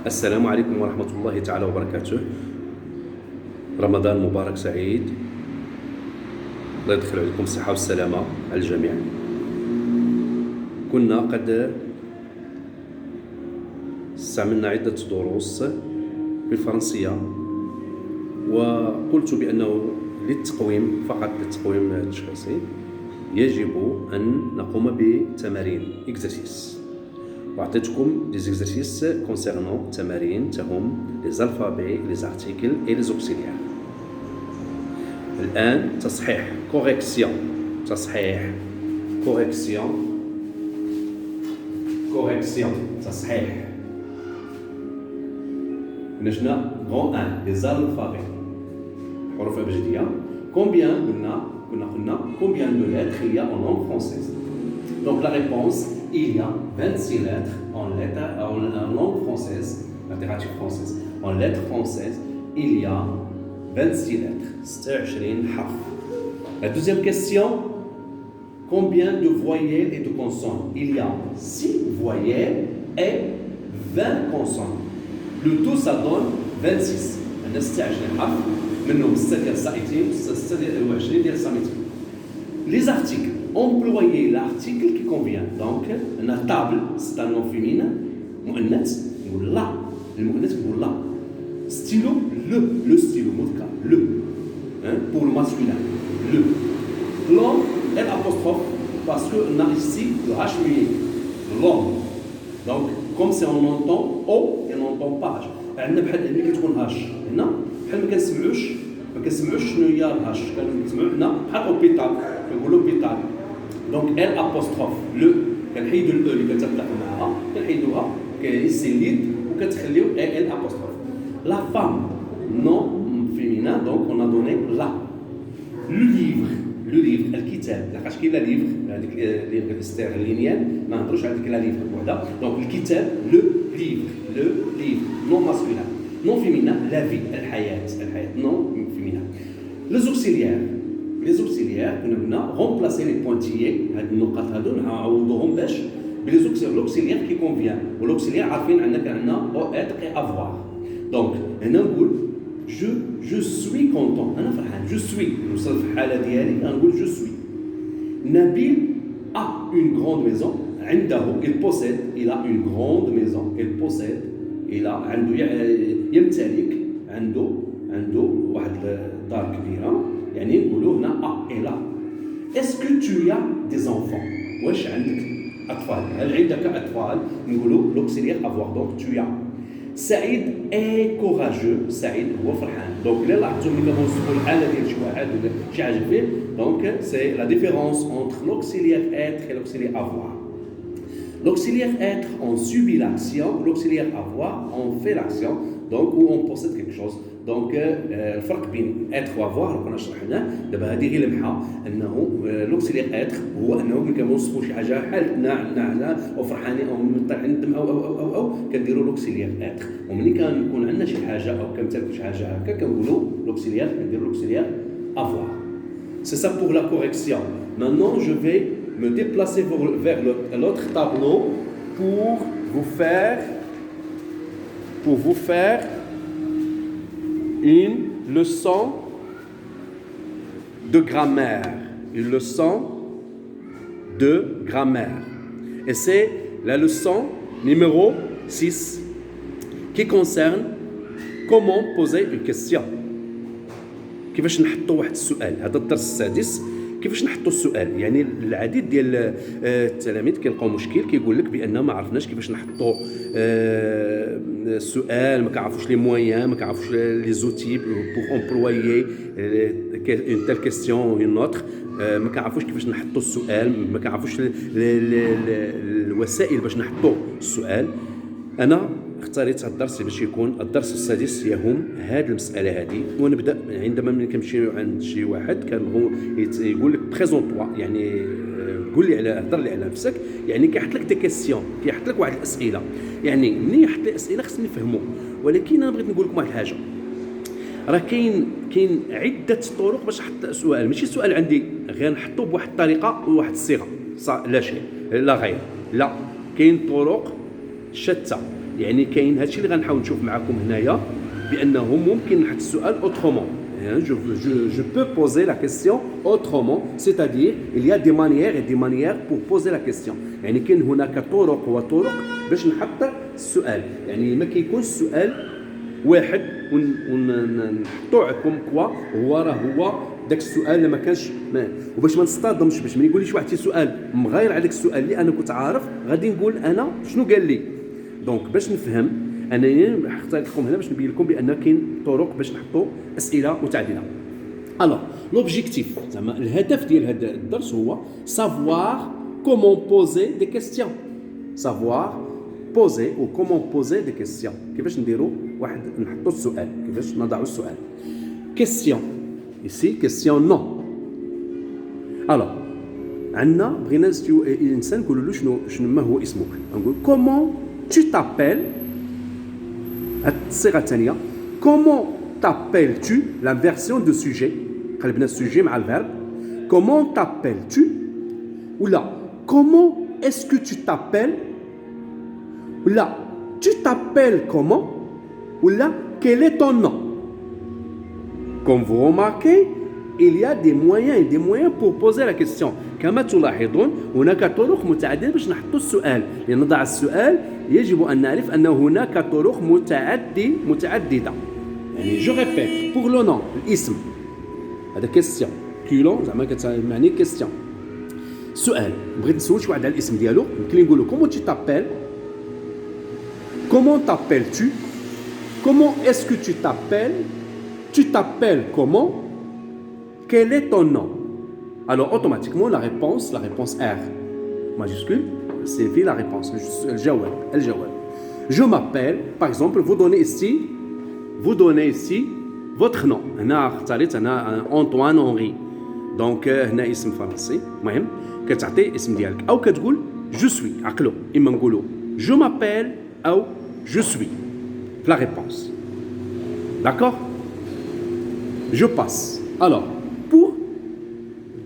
السلام عليكم ورحمة الله تعالى وبركاته. رمضان مبارك سعيد، الله يدخل عليكم الصحة والسلامة على الجميع. كنا قد استعملنا عدة دروس بالفرنسية، وقلت بأنه للتقويم فقط، للتقويم التشخيصي يجب أن نقوم بتمارين exercice، وأعطيتكم des exercices concernant تمارين تهم les alphabets, les articles et les auxiliaires. الآن تصحيح correction، تصحيح correction، correction تصحيح. نجنا grand 1 les alphabets، حروف أبجدية. combien قلنا combien de lettres il y a en langue française. Donc la réponse, il y a 26 lettres en langue française, littérature française. En lettres françaises, il y a 26 lettres. 26 حرف. La deuxième question, combien de voyelles et de consonnes? Il y a 6 voyelles et 20 consonnes. Le tout, ça donne 26. عندنا 26 حرف، منهم 6 ديال الساكنين و6 ديال 20 ديال الساكنين. Les articles. Employer l'article qui convient. Donc, la table, c'est un nom féminin. مؤنث نقول لا. المؤنث نقول لا. Stylo, le stylo, مذكر le. Pour le masculin, le. L'homme, L apostrophe, parce que on a ici le H muet. L'homme. Donc, comme c'est on entend O et on n'entend pas H. عندنا بحال ملي كتكون هاش هنا بحال ما كنسمعوش شنو هي الهاش، كنسمعوا هنا بحال اوبيتال، كنقولوا اوبيتال. دونك ال ابوستروف لو كنحيدوا الاو اللي كتتلاقى معها، كنحيدوها كيسيليد وكتخليو ال ابوستروف. لا فام نون فيمينا، دونك اون ا دوني لا. لو ليفر الكتاب، لحقاش كاين لا ليفر هذيك ليفر الاسترلينيان، ما نهضروش على ديك لا ليفر وحده. دونك الكتاب لو ليفر نون ماسكولين. نون فيمينا لا في الحياه نون فيمينا. لي زوكسيليير كنا قلنا رومبلاسي لي بوينتيي، هاد النقاط هادو نعوضوهم باش بلي زوكسيليير كي كونفيان. ولوكسيليير عارفين عندنا او اتر اي افوار. دونك هنا نقول جو سوي كونطون، انا فرحان جو سوي، نوصل في الحاله ديالي غنقول جو سوي. نبيل ا اون غروند ميزون، عنده il a une grande maison، il a عنده يمتلك عنده واحد دار كبيره، يعني نقولوا هنا il a. Est-ce que tu as des enfants؟ واش عندك اطفال؟ هل عندك اطفال؟ نقولوا l'auxiliaire avoir. donc tu as. سعيد est courageux، سعيد هو فرحان. دونك الا لاحظتوا ملي كنوصفوا الحاله ديال شي واحد ولا شي حاجه فيه، دونك سي لا ديفيرونس entre l'auxiliaire être et l'auxiliaire avoir. L'auxiliaire être, on subit l'action. L'auxiliaire avoir, on fait l'action. Donc, où on possède quelque chose. Donc, الفرق بين être و avoir كنا شرحناه. دابا هذه غير لمحه انه l'auxiliaire être هو انه ملي كنوصفوا شي حاجه حالتنا عندنا او فرحانين او عندنا او كنديروا l'auxiliaire être. وملي كنكون عندنا شي حاجه او كنمتلكوا شي حاجه هكا كنقولوا l'auxiliaire، كنديروا l'auxiliaire avoir. C'est ça pour la correction. Maintenant, je vais me déplacer vers l'autre tableau pour vous faire une leçon de grammaire. Une leçon de grammaire. Et c'est la leçon numéro 6 qui concerne comment poser une question. كيفاش نحطوا واحد السؤال. هذا الدرس السادس كيفاش نحطوا السؤال. يعني العديد ديال التلاميذ كيلقاو مشكل، كيقول لك بان ما عرفناش كيفاش نحطوا السؤال، ما كنعرفوش لي مويان، ما كنعرفوش لي زوتي بور امبلويي اون تال كيسيون اون اوتر، ما كنعرفوش كيفاش نحطوا السؤال، ما كنعرفوش الوسائل باش نحطوا السؤال. انا اختاريت هذا الدرس باش يكون الدرس السادس يهم هذه المساله هذه. ونبدا عندما ملي كنمشي عند شي واحد كان يقول لك بريزونطوا، يعني قول لي هضر لي على نفسك، يعني كيحط لك دي كيسيون، كيحط لك واحد الاسئله. يعني ملي يحط لي اسئله خصني نفهمو. ولكن انا بغيت نقول لكم واحد الحاجه، راه كاين عده طرق باش نحط سؤال. ماشي السؤال عندي غير نحطو بواحد الطريقه وواحد الصيغه، لا شيء لا غير، لا كاين طرق شتى يعني كاين هادشي اللي غنحاول نشوف معكم هنايا بانه ممكن نحط السؤال autrement. Je peux poser la question autrement, c'est-à-dire il y a des manières et des manières pour poser la question. يعني كاين هناك طرق وطرق باش نحط السؤال. يعني ما كيكونش السؤال واحد ونحطوه كوم كوا هو داك السؤال اللي ما كانش وباش ما نصطدمش باش ما يقوليش واحد شي سؤال مغاير على داك السؤال اللي انا كنت عارف غادي نقول انا شنو قال لي. دونك باش نفهم انا اخترت لكم هنا باش نبين لكم بان كاين طرق باش نحطوا اسئله متعدده. الوغ لوبجيكتيف زعما الهدف ديال هذا الدرس هو savoir comment poser des questions. savoir poser ou comment poser des questions. كيفاش نديروا واحد نحطوا السؤال، كيفاش نضعوا السؤال. question ici question non. الوغ عندنا بغينا الانسان نقولوا له شنو ما هو اسمك. نقول comment tu t'appelles. الصيغه الثانيه comment t'appelles-tu l'inversion de sujet. قلبنا السوجي مع الفيرب. comment t'appelles-tu ولا comment est-ce que tu t'appelles ولا tu t'appelles comment ولا quel est ton nom. Comme vous remarquez, il y a des moyens pour poser la question. كما تلاحظون هناك طرق متعددة باش نحطوا السؤال. لنضع السؤال يجب أن نعرف أن هناك طرق متعددة. يعني جو ريبيت pour le nom الاسم هذا question كيلون زعما كتعني question. سؤال بغيت نسول شي واحد على الاسم ديالو يمكن نقول له comment tu t'appelles comment t'appelles-tu comment est-ce que tu t'appelles tu t'appelles comment quel est ton nom. Alors automatiquement la réponse R majuscule c'est la réponse الجواب. Je m'appelle par exemple vous donnez ici votre nom. هنا اختاريت انا أنطوان هنري دونك هنا اسم فرنسي. المهم كتعطي اسم ديالك او كتقول je suis. عقلوا اما نقولوا je m'appelle او je suis la réponse. D'accord. Je passe. Alors pour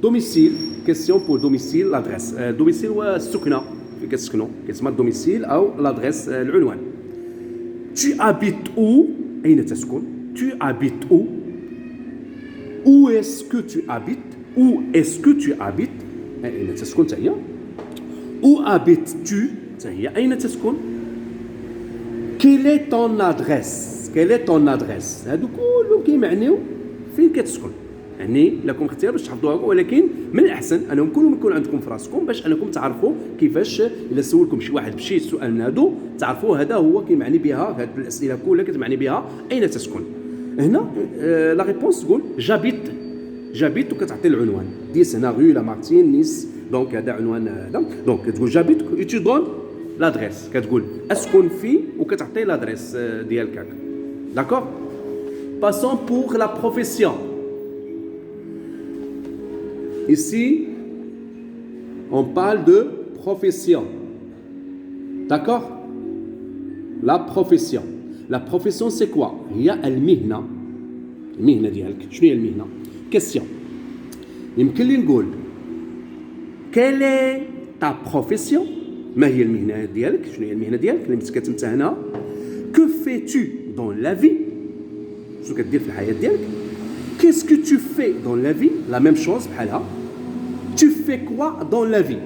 domicile question pour domicile l'adresse. domicile هو السكنه فين كتسكنوا كتسمى الدوميسيل او l'adresse العنوان. tu habites où أين تسكن. tu habites où où est-ce que tu habites où est-ce que tu habites أين تسكن تاهي. où habites-tu تاهي أين تسكن. quelle est ton adresse quelle est ton adresse. هادو كلهم كيمعنيو فين كتسكن. يعني لكم اختيار باش تحفظوها ولكن من الاحسن انهم كلهم يكون عندكم في راسكم باش انكم تعرفوا كيفاش الا سولكم شي واحد بشي سؤال من هادو تعرفوا هذا هو كيمعني بها. هاد الاسئله كلها كتمعني بها اين تسكن. هنا لا ريبونس تقول جابيت وكتعطي العنوان 10 هنا غو لامارتين نيس دونك هذا عنوان هذا دونك تقول جابيت tu donnes l'adresse كتقول اسكن في وكتعطي l'adresse ديالك. d'accord. passons pour la profession. Ici, on parle de profession. D'accord. La profession. La profession, c'est quoi. هي المهنة. المهنة ديالك. شنو هي المهنة. question. يمكن لي نقول quelle est ta profession. ما هي المهنة ديالك. شنو هي المهنة ديالك اللي كتمتهنها. que fais-tu dans la vie. شنو كدير في الحياة ديالك. qu'est-ce que tu fais dans la vie. la même chose بحالها. tu fais quoi dans la vie.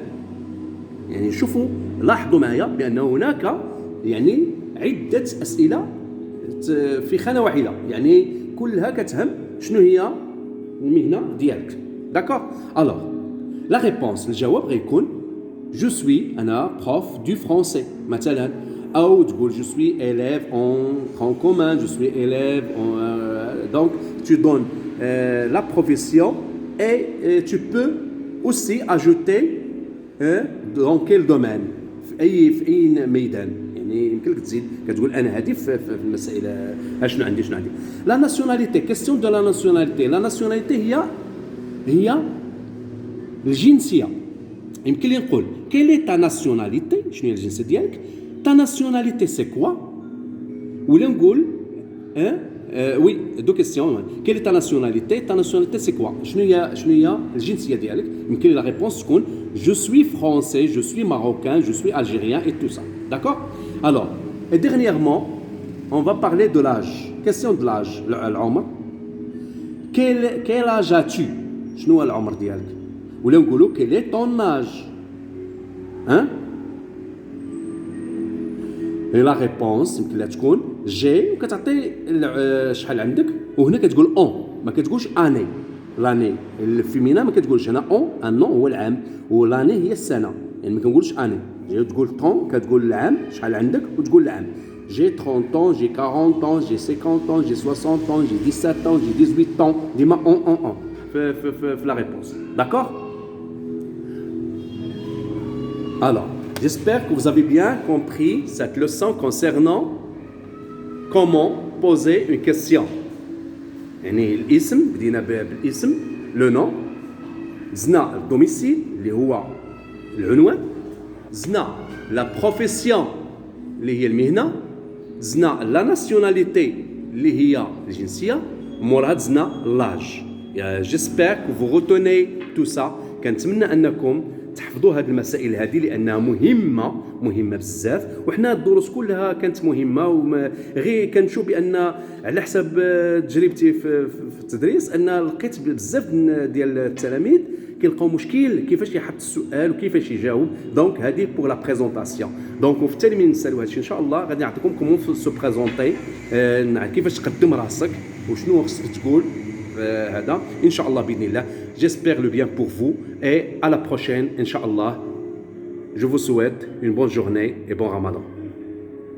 يعني شوفوا لاحظوا معايا بأن هناك يعني عدة أسئلة في خانة واحدة يعني كلها كتهم شنو هي المهنة ديالك. داكور. alors la réponse الجواب غيكون je suis أنا prof du français مثلا أو تقول je suis élève en commun je suis élève donc tu donnes la profession et tu peux aussi ajouter dans quel domaine في أي ميدان يعني يمكن لك تزيد كتقول أنا هادي في المسائل شنو عندي لا ناسيوناليتي كيستيون دو لا ناسيوناليتي. لا ناسيوناليتي هي الجنسية. يمكن لي نقول كيل اي تا ناسيوناليتي شنو هي الجنسية ديالك. تا ناسيوناليتي سي كوا ولا نقول وي دو كيستيون كيل اي تا ناسيوناليتي. تا ناسيوناليتي سي كوا شنو هي الجنسية ديالك. يمكن لا ريبونس تكون je suis français je suis marocain je suis algérien et tout ça. d'accord. alors Et dernièrement, on va parler de l'âge. Question de l'âge, العمر. Quel âge as-tu? شنو هو العمر ديالك؟ ولا نقولوا quel est ton âge? Hein? Et la réponse يمكن لها تكون جي وكتعطي شحال عندك وهنا كتقول اون ما كتقولش اني. لاني الفيمينا ما كتقولش هنا اون ان هو العام ولاني هي السنه يعني ما كنقولش اني تقول طون كتقول العام شحال عندك وتقول العام j'ai 30 ans j'ai 40 ans j'ai 50 ans j'ai 60 ans j'ai 17 ans j'ai 18 ans ديما اون في la réponse. D'accord? Alors, j'espère que vous avez bien compris cette leçon concernant comment poser une question. يعني الاسم بدينا بالاسم لو نون زنا الدوميسيل اللي هو العنوان زنا لا بروفيسيون اللي هي المهنه زنا لا ناسيوناليتي اللي هي الجنسيه مورها زنا لاج. جيسبر كو فو روتوني تو سا. كنتمنى انكم تحفظوا هذه المسائل هذه لانها مهمه بزاف وحنا الدروس كلها كانت مهمه غير كنشوف بان على حسب تجربتي في التدريس ان لقيت بزاف ديال التلاميذ كيلقاو مشكل كيفاش يحط السؤال وكيفاش يجاوب. دونك هذه بور لا بريزونطاسيون. دونك وفي التالي من نسالوا هذا الشيء ان شاء الله غادي نعطيكم كومون سو بريزونطي كيفاش تقدم راسك وشنو خصك تقول هذا ان شاء الله باذن الله. J'espère le bien pour vous et à la prochaine, Inch'Allah. Je vous souhaite une bonne journée et bon Ramadan.